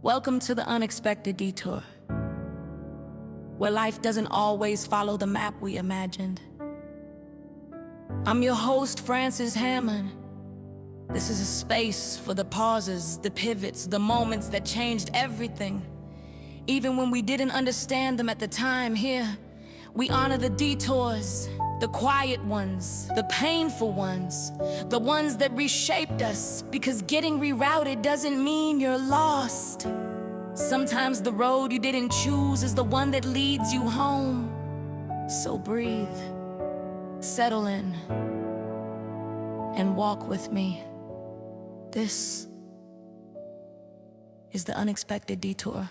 Welcome to the unexpected detour, where life doesn't always follow the map we imagined. I'm your host, Francis Hammond. This is a space for the pauses, the pivots, the moments that changed everything. Even when we didn't understand them at the time, here, we honor the detours, the quiet ones, the painful ones, the ones that reshaped us, because getting rerouted doesn't mean you're lost. Sometimes the road you didn't choose is the one that leads you home. So breathe, settle in, and walk with me. This is the unexpected detour.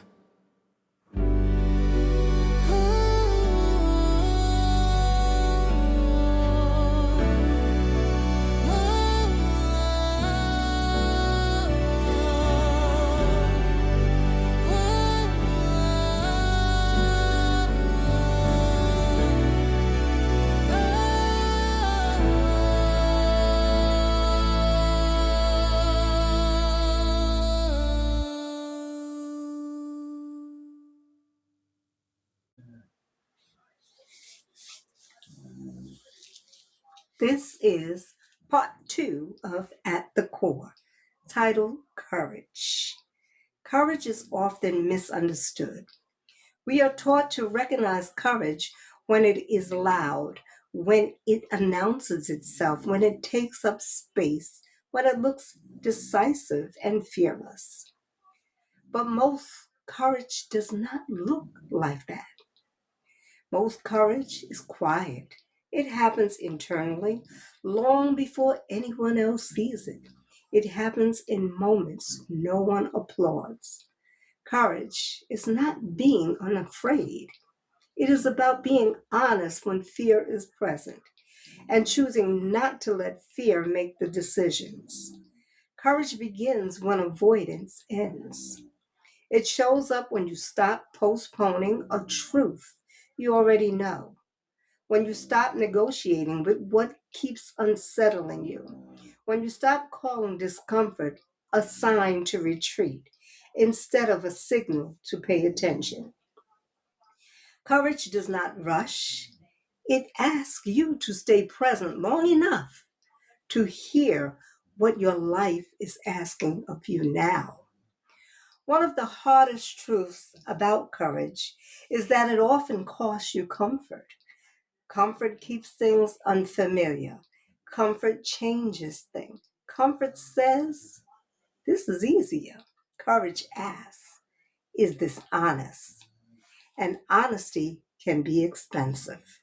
This is part 2 of At the Core, titled Courage. Courage is often misunderstood. We are taught to recognize courage when it is loud, when it announces itself, when it takes up space, when it looks decisive and fearless. But most courage does not look like that. Most courage is quiet. It happens internally, long before anyone else sees it. It happens in moments no one applauds. Courage is not being unafraid. It is about being honest when fear is present and choosing not to let fear make the decisions. Courage begins when avoidance ends. It shows up when you stop postponing a truth you already know, when you stop negotiating with what keeps unsettling you, when you stop calling discomfort a sign to retreat instead of a signal to pay attention. Courage does not rush. It asks you to stay present long enough to hear what your life is asking of you now. One of the hardest truths about courage is that it often costs you comfort. Comfort keeps things unfamiliar. Comfort changes things. Comfort says, this is easier. Courage asks, is this honest? And honesty can be expensive.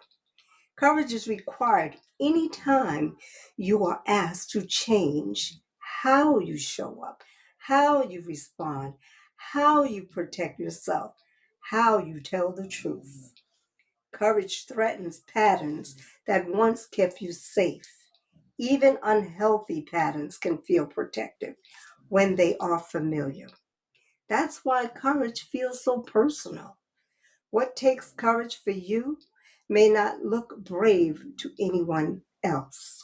Courage is required anytime you are asked to change how you show up, how you respond, how you protect yourself, how you tell the truth. Courage threatens patterns that once kept you safe. Even unhealthy patterns can feel protective when they are familiar. That's why courage feels so personal. What takes courage for you may not look brave to anyone else.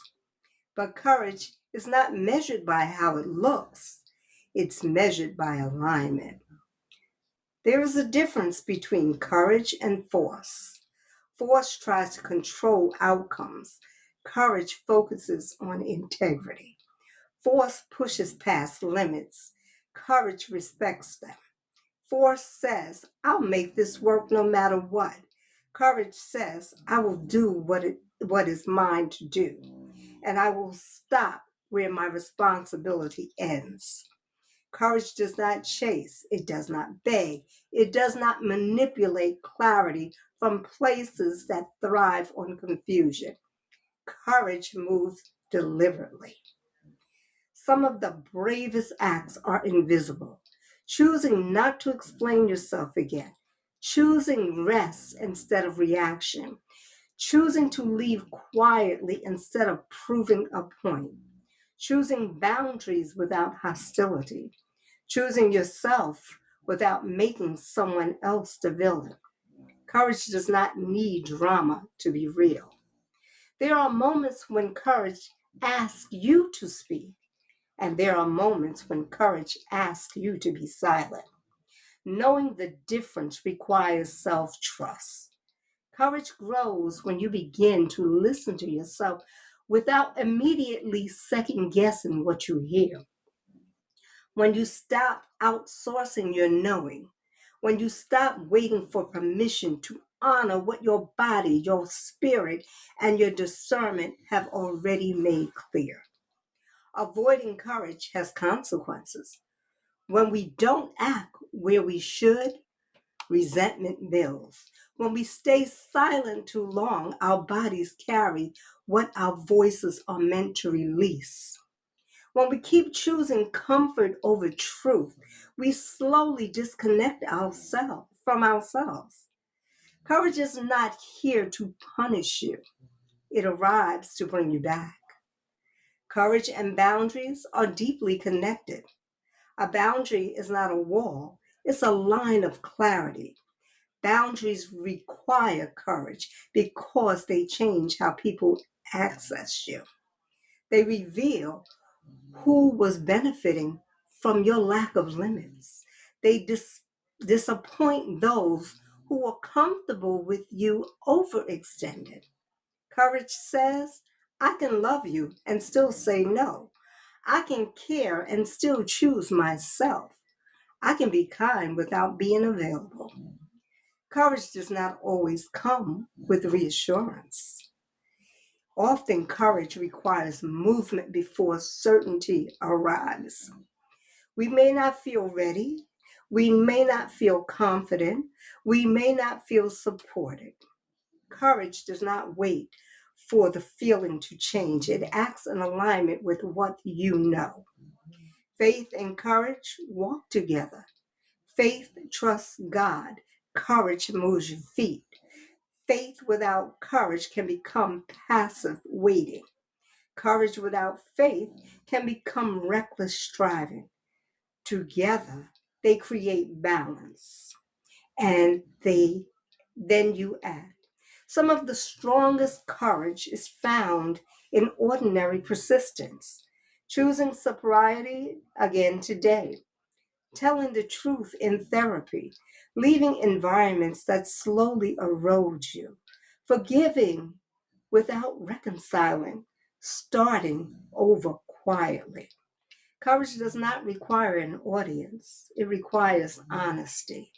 But courage is not measured by how it looks, it's measured by alignment. There is a difference between courage and force. Force tries to control outcomes. Courage focuses on integrity. Force pushes past limits. Courage respects them. Force says, I'll make this work no matter what. Courage says, I will do what is mine to do, and I will stop where my responsibility ends. Courage does not chase, it does not beg, it does not manipulate clarity from places that thrive on confusion. Courage moves deliberately. Some of the bravest acts are invisible. Choosing not to explain yourself again, choosing rest instead of reaction, choosing to leave quietly instead of proving a point, choosing boundaries without hostility, choosing yourself without making someone else the villain. Courage does not need drama to be real. There are moments when courage asks you to speak, and there are moments when courage asks you to be silent. Knowing the difference requires self-trust. Courage grows when you begin to listen to yourself without immediately second guessing what you hear. When you stop outsourcing your knowing, when you stop waiting for permission to honor what your body, your spirit, and your discernment have already made clear. Avoiding courage has consequences. When we don't act where we should, resentment builds. When we stay silent too long, our bodies carry what our voices are meant to release. When we keep choosing comfort over truth, we slowly disconnect ourselves from ourselves. Courage is not here to punish you. It arrives to bring you back. Courage and boundaries are deeply connected. A boundary is not a wall, it's a line of clarity. Boundaries require courage because they change how people access you. They reveal who was benefiting from your lack of limits. They disappoint those who are comfortable with you overextended. Courage says, I can love you and still say no. I can care and still choose myself. I can be kind without being available. Courage does not always come with reassurance. Often, courage requires movement before certainty arrives. We may not feel ready. We may not feel confident. We may not feel supported. Courage does not wait for the feeling to change. It acts in alignment with what you know. Faith and courage walk together. Faith trusts God. Courage moves your feet. Faith without courage can become passive waiting. Courage without faith can become reckless striving. Together, they create balance and then you act. Some of the strongest courage is found in ordinary persistence, choosing sobriety again today, telling the truth in therapy, leaving environments that slowly erode you, forgiving without reconciling, starting over quietly. Courage does not require an audience, it requires honesty.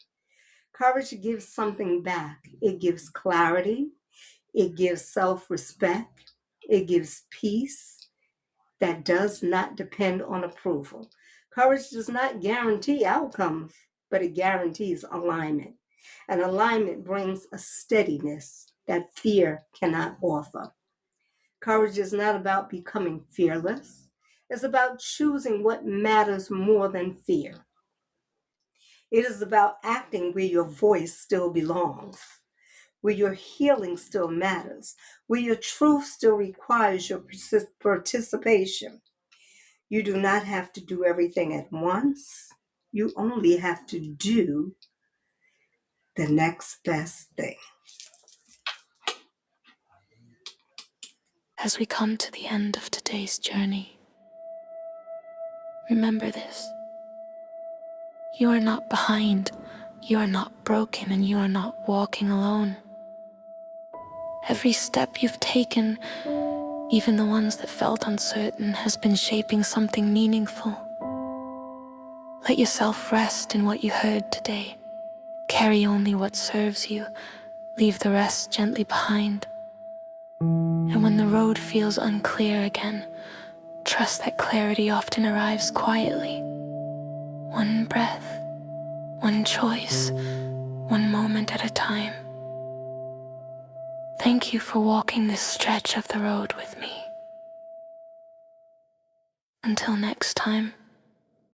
Courage gives something back. It gives clarity, it gives self respect, it gives peace that does not depend on approval. Courage does not guarantee outcomes, but it guarantees alignment. And alignment brings a steadiness that fear cannot offer. Courage is not about becoming fearless, it's about choosing what matters more than fear. It is about acting where your voice still belongs, where your healing still matters, where your truth still requires your participation. You do not have to do everything at once. You only have to do the next best thing. As we come to the end of today's journey, remember this. You are not behind, you are not broken, and you are not walking alone. Every step you've taken, even the ones that felt uncertain, has been shaping something meaningful. Let yourself rest in what you heard today. Carry only what serves you, leave the rest gently behind. And when the road feels unclear again, trust that clarity often arrives quietly. One breath, one choice, one moment at a time. Thank you for walking this stretch of the road with me. Until next time.